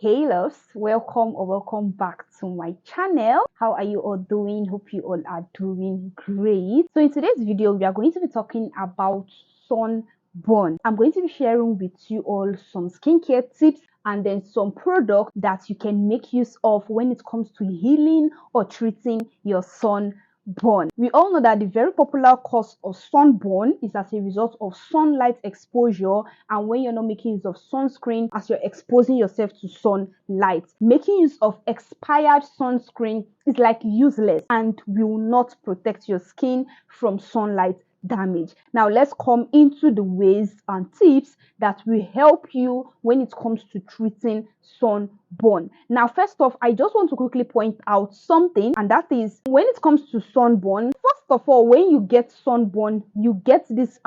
Hey loves, welcome or welcome back to my channel. How are you all doing? Hope you all are doing great. So in today's video, we are going to be talking about sunburn. I'm going to be sharing with you all some skincare tips and then some products that you can make use of when it comes to healing or treating your sunburn. We all know that the very popular cause of sunburn is as a result of sunlight exposure, and when you're not making use of sunscreen as you're exposing yourself to sunlight. Making use of expired sunscreen is like useless and will not protect your skin from sunlight damage. Now let's come into the ways and tips that will help you when it comes to treating sunburn. Now first off, I just want to quickly point out something, and that is when it comes to sunburn, first of all, when you get sunburn, you get this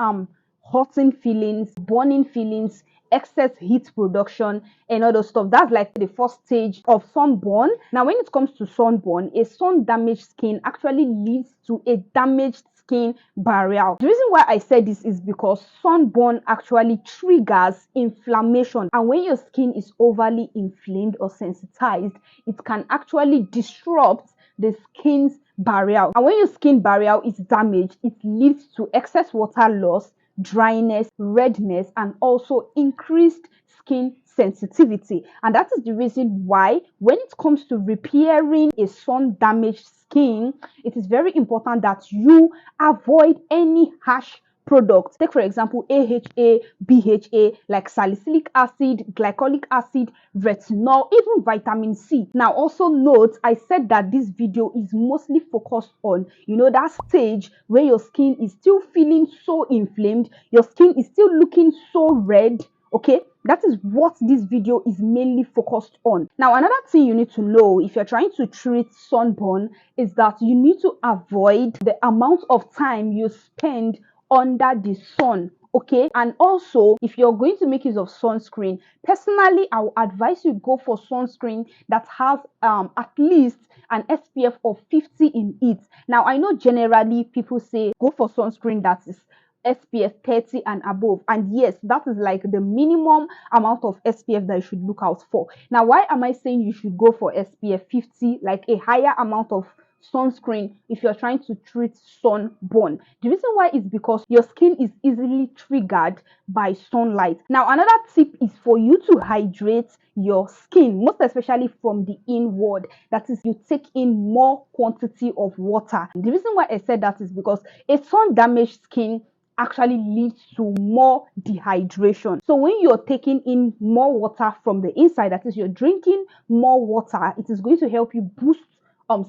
hotting feelings, burning feelings, excess heat production and all those stuff. That's like the first stage of sunburn. Now when it comes to sunburn, a sun damaged skin actually leads to a damaged skin barrier. The reason why I said this is because sunburn actually triggers inflammation, and when your skin is overly inflamed or sensitized, it can actually disrupt the skin's barrier, and when your skin barrier is damaged, it leads to excess water loss, dryness, redness, and also increased skin sensitivity. And that is the reason why when it comes to repairing a sun damaged skin, it is very important that you avoid any harsh products. Take for example AHA, BHA, like salicylic acid, glycolic acid, retinol, even vitamin C. Now also note, I said that this video is mostly focused on, that stage where your skin is still feeling so inflamed, your skin is still looking so red. Okay, that is what this video is mainly focused on. Now another thing you need to know if you're trying to treat sunburn is that you need to avoid the amount of time you spend under the sun. Okay, and also if you're going to make use of sunscreen, personally I will advise you go for sunscreen that has at least an SPF of 50 in it. Now I know generally people say go for sunscreen that is SPF 30 and above, and yes, that is like the minimum amount of SPF that you should look out for. Now why am I saying you should go for SPF 50, like a higher amount of sunscreen, if you're trying to treat sunburn? The reason why is because your skin is easily triggered by sunlight. Now another tip is for you to hydrate your skin, most especially from the inward. That is, you take in more quantity of water. The reason why I said that is because a sun damaged skin actually leads to more dehydration. So when you're taking in more water from the inside, that is, you're drinking more water, it is going to help you boost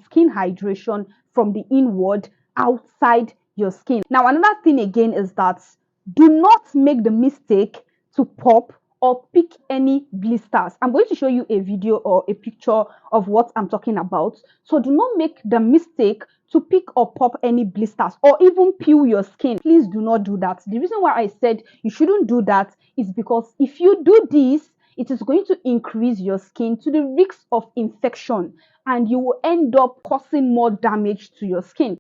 skin hydration from the inward outside your skin. Now another thing again is that do not make the mistake to pop or pick any blisters. I'm going to show you a video or a picture of what I'm talking about. So do not make the mistake to pick or pop any blisters or even peel your skin. Please do not do that. The reason why I said you shouldn't do that is because if you do this, it is going to increase your skin to the risk of infection, and you will end up causing more damage to your skin.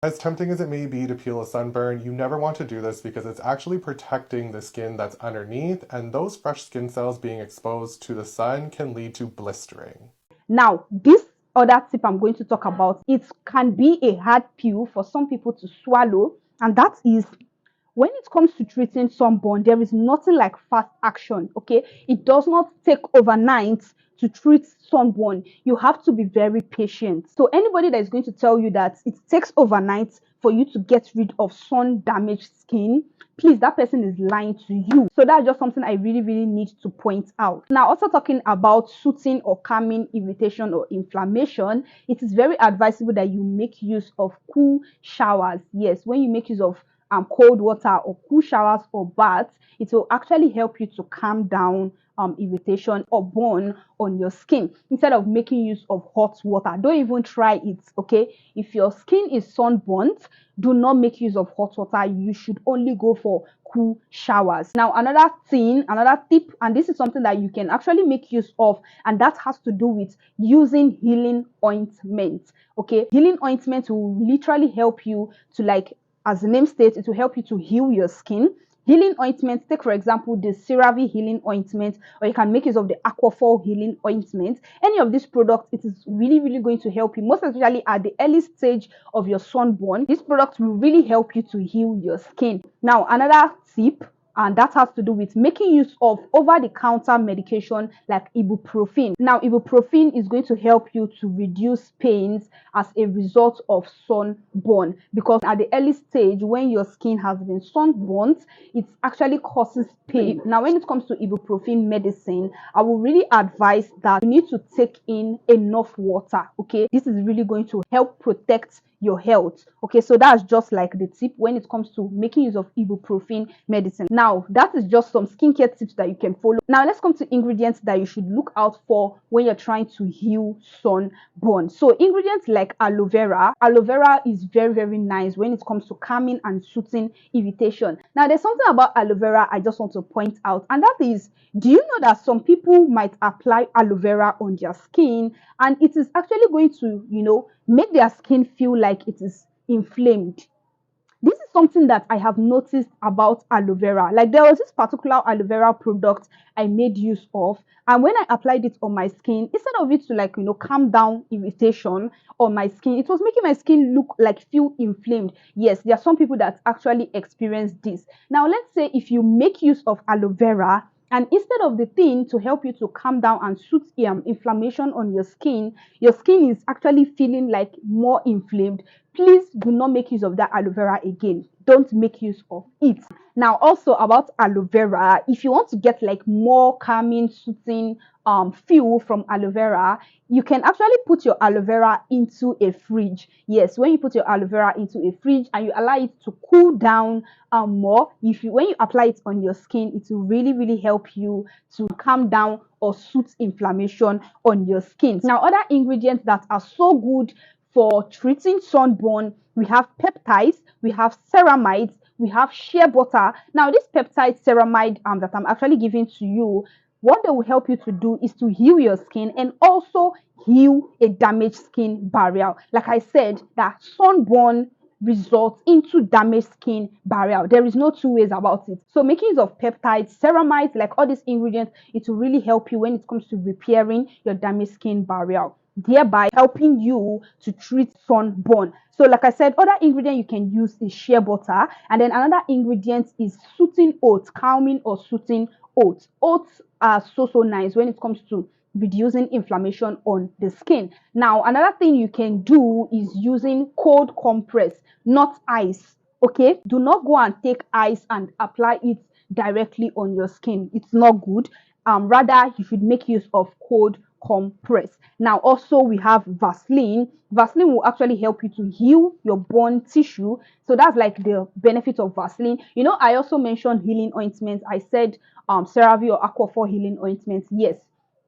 As tempting as it may be to peel a sunburn, you never want to do this because it's actually protecting the skin that's underneath, and those fresh skin cells being exposed to the sun can lead to blistering. Now, this other tip I'm going to talk about, it can be a hard pill for some people to swallow, and that is when it comes to treating sunburn, there is nothing like fast action. Okay, it does not take overnight to treat sunburn. You have to be very patient. So anybody that is going to tell you that it takes overnight for you to get rid of sun damaged skin, please, that person is lying to you. So that's just something I really need to point out. Now, also talking about soothing or calming irritation or inflammation, it is very advisable that you make use of cool showers. Yes, when you make use of cold water or cool showers or baths, it will actually help you to calm down irritation or burn on your skin instead of making use of hot water. Don't even try it. Okay, if your skin is sunburnt, do not make use of hot water. You should only go for cool showers. Now another thing, another tip, and this is something that you can actually make use of, and that has to do with using healing ointment. Okay, healing ointment will literally help you to, like as the name states, it will help you to heal your skin. healing ointments, take for example the CeraVe healing ointment, or you can make use of the Aquafor healing ointment. Any of these products, it is really going to help you, most especially at the early stage of your sunburn. These products will really help you to heal your skin. Now, another tip, and that has to do with making use of over-the-counter medication like ibuprofen. Now, ibuprofen is going to help you to reduce pains as a result of sunburn, because at the early stage when your skin has been sunburnt, it actually causes pain. Now, when it comes to ibuprofen medicine, I will really advise that you need to take in enough water. Okay, this is really going to help protect your health. Okay, so that's just like the tip when it comes to making use of ibuprofen medicine. Now, that is just some skincare tips that you can follow. Now, let's come to ingredients that you should look out for when you're trying to heal sunburn. So ingredients like aloe vera is very nice when it comes to calming and soothing irritation. Now, there's something about aloe vera I just want to point out, and that is, do you know that some people might apply aloe vera on their skin and it is actually going to, make their skin feel like it is inflamed? This is something that I have noticed about aloe vera. Like, there was this particular aloe vera product I made use of, and when I applied it on my skin, instead of it to calm down irritation on my skin, it was making my skin feel inflamed. Yes, there are some people that actually experience this. Now, let's say if you make use of aloe vera, and instead of the thing to help you to calm down and soothe inflammation on your skin is actually feeling like more inflamed, please do not make use of that aloe vera again. Don't make use of it. Now, also about aloe vera, if you want to get more calming, soothing feel from aloe vera, you can actually put your aloe vera into a fridge. Yes, when you put your aloe vera into a fridge and you allow it to cool down more, when you apply it on your skin, it will really help you to calm down or soothe inflammation on your skin. Now, other ingredients that are so good for treating sunburn, we have peptides, we have ceramides, we have shea butter. Now, this peptide ceramide that I'm actually giving to you, what they will help you to do is to heal your skin and also heal a damaged skin barrier. Like I said, that sunburn results into damaged skin barrier. There is no two ways about it. So making use of peptides, ceramides, like all these ingredients, it will really help you when it comes to repairing your damaged skin barrier, thereby helping you to treat sunburn. So like I said, other ingredient you can use is shea butter, and then another ingredient is soothing oats, calming or soothing oats. Oats are so nice when it comes to reducing inflammation on the skin. Now, another thing you can do is using cold compress, not ice. Okay, do not go and take ice and apply it directly on your skin. It's not good. Rather, you should make use of cold compress. Now, also we have Vaseline. Vaseline will actually help you to heal your burn tissue. So that's like the benefit of Vaseline. I also mentioned healing ointments. I said CeraVe or Aquafor healing ointments. Yes,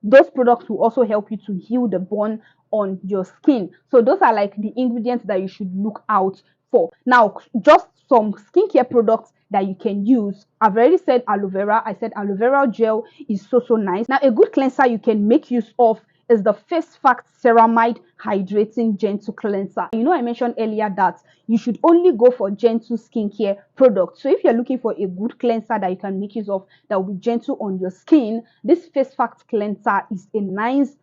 those products will also help you to heal the burn on your skin. So those are like the ingredients that you should look out for. Now, just some skincare products that you can use. I've already said aloe vera. I said aloe vera gel is so nice. Now, a good cleanser you can make use of is the Face Fact Ceramide Hydrating Gentle Cleanser. I mentioned earlier that you should only go for gentle skincare products. So if you're looking for a good cleanser that you can make use of that will be gentle on your skin, this Face Fact Cleanser is a nice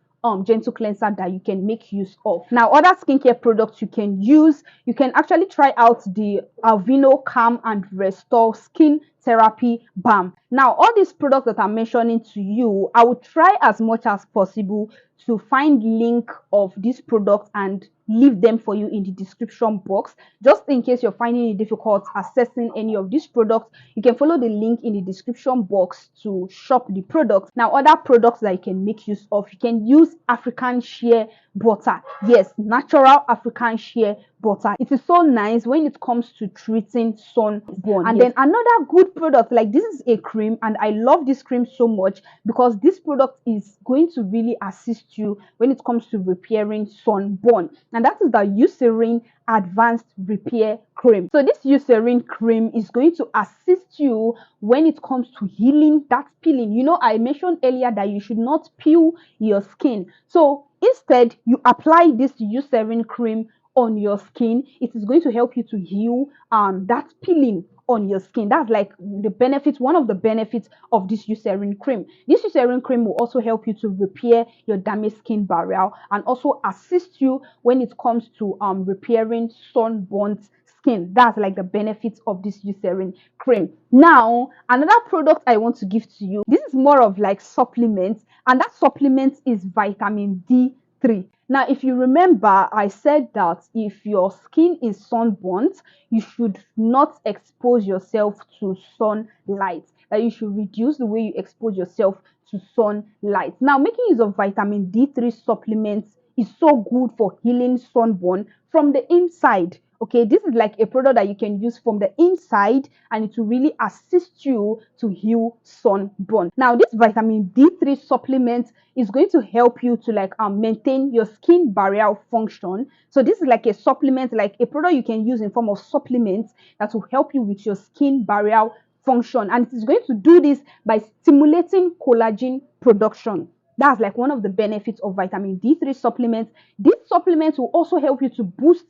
gentle cleanser that you can make use of. Now, other skincare products you can use, you can actually try out the Aveeno Calm and Restore Skin Therapy Balm. Now, all these products that I'm mentioning to you, I will try as much as possible to find link of these products and leave them for you in the description box. Just in case you're finding it difficult accessing any of these products, you can follow the link in the description box to shop the products. Now, other products that you can make use of, you can use African shea butter. Yes, natural African shea butter. It is so nice when it comes to treating sunburn. And then another good product, like this is a cream, and I love this cream so much because this product is going to really assist you when it comes to repairing sunburn, and that is the Eucerin Advanced Repair Cream. So this Eucerin cream is going to assist you when it comes to healing that peeling. I mentioned earlier that you should not peel your skin. So instead, you apply this Eucerin cream on your skin. It is going to help you to heal that peeling on your skin. That's like the benefits, one of the benefits of this Eucerin cream. This Eucerin cream will also help you to repair your damaged skin barrier and also assist you when it comes to repairing sunburnt skin. That's like the benefits of this Eucerin cream. Now, another product I want to give to you, this is more of like supplements, and that supplement is vitamin D3. Now, if you remember, I said that if your skin is sunburnt, you should not expose yourself to sunlight. That you should reduce the way you expose yourself to sunlight. Now, making use of vitamin D3 supplements is so good for healing sunburn from the inside. Okay, this is like a product that you can use from the inside, and it will really assist you to heal sunburn. Now, this vitamin D3 supplement is going to help you to like maintain your skin barrier function. So this is like a supplement, like a product you can use in form of supplements that will help you with your skin barrier function, and it is going to do this by stimulating collagen production. That's like one of the benefits of vitamin D3 supplements. These supplements will also help you to boost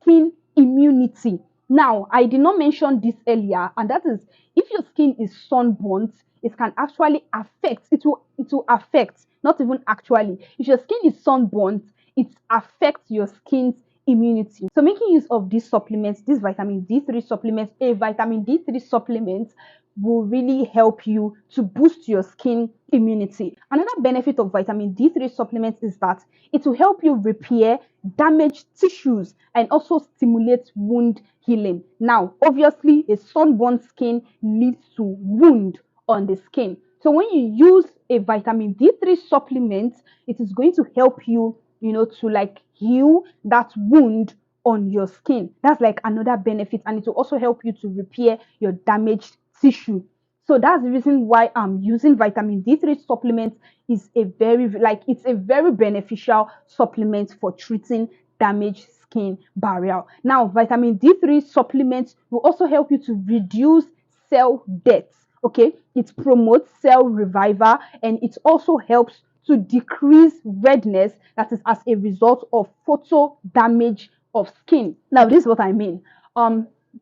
skin immunity. Now, I did not mention this earlier, and that is if your skin is sunburnt, it can actually affect, it will affect, not even actually, if your skin is sunburnt, it affects your skin's immunity. So making use of these supplements, this vitamin D3 supplements, a vitamin D3 supplement will really help you to boost your skin immunity. Another benefit of vitamin D3 supplements is that it will help you repair damaged tissues and also stimulate wound healing. Now, obviously, a sunburned skin leads to wound on the skin. So when you use a vitamin D3 supplement, it is going to help you, to like heal that wound on your skin. That's like another benefit, and it will also help you to repair your damaged tissue. So that's the reason why I'm using vitamin D3 supplements. Is a very it's a very beneficial supplement for treating damaged skin barrier. Now, vitamin D3 supplements will also help you to reduce cell death. Okay, it promotes cell revival, and it also helps to decrease redness that is as a result of photo damage of skin. Now, this is what I mean.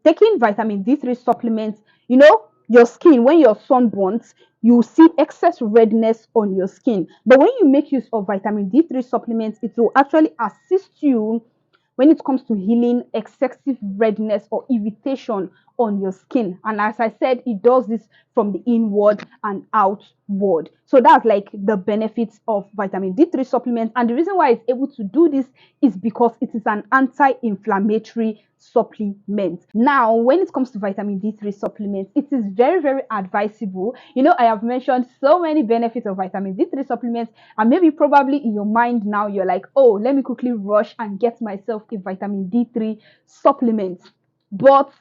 Taking vitamin D3 supplements, your skin, when you're sunburnt, you see excess redness on your skin. But when you make use of vitamin D3 supplements, it will actually assist you when it comes to healing excessive redness or irritation on your skin. And as I said, it does this from the inward and outward. So that's like the benefits of vitamin D3 supplements. And the reason why it's able to do this is because it is an anti-inflammatory supplement. Now, when it comes to vitamin D3 supplements, it is very, very advisable. I have mentioned so many benefits of vitamin D3 supplements, and maybe probably in your mind now, you're like, oh, let me quickly rush and get myself a vitamin D3 supplement. But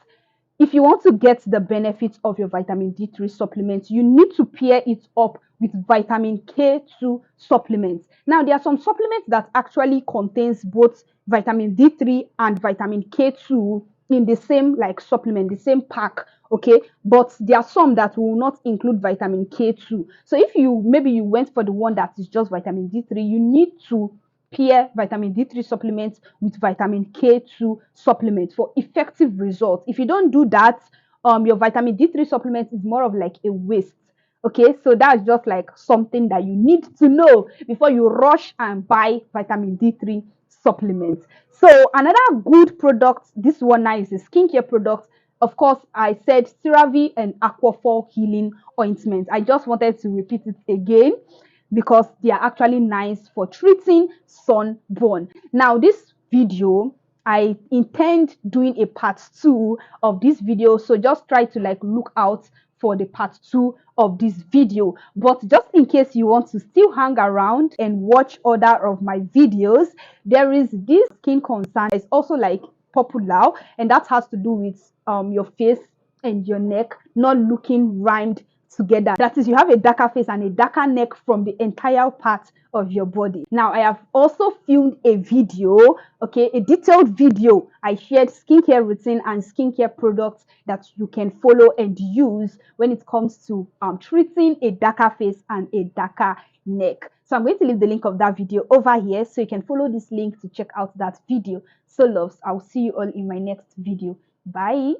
if you want to get the benefits of your vitamin D3 supplements, you need to pair it up with vitamin K2 supplements. Now, there are some supplements that actually contains both vitamin D3 and vitamin K2 in the same supplement, the same pack, okay? But there are some that will not include vitamin K2. So if you went for the one that is just vitamin D3, you need to pair vitamin D3 supplements with vitamin K2 supplements for effective results. If you don't do that, your vitamin D3 supplement is more of like a waste. Okay, so that's just like something that you need to know before you rush and buy vitamin D3 supplements. So another good product, this one now is a skincare product. Of course, I said CeraVe and Aquafor healing ointment. I just wanted to repeat it again because they are actually nice for treating sunburn. Now, this video, I intend doing a part 2 of this video, so just try to look out for the part 2 of this video. But just in case you want to still hang around and watch other of my videos, there is this skin concern. It's also popular, and that has to do with your face and your neck not looking rhymed together. That is, you have a darker face and a darker neck from the entire part of your body. Now, I have also filmed a video, okay, a detailed video. I shared skincare routine and skincare products that you can follow and use when it comes to treating a darker face and a darker neck. So I'm going to leave the link of that video over here, so you can follow this link to check out that video. So loves, I'll see you all in my next video. Bye.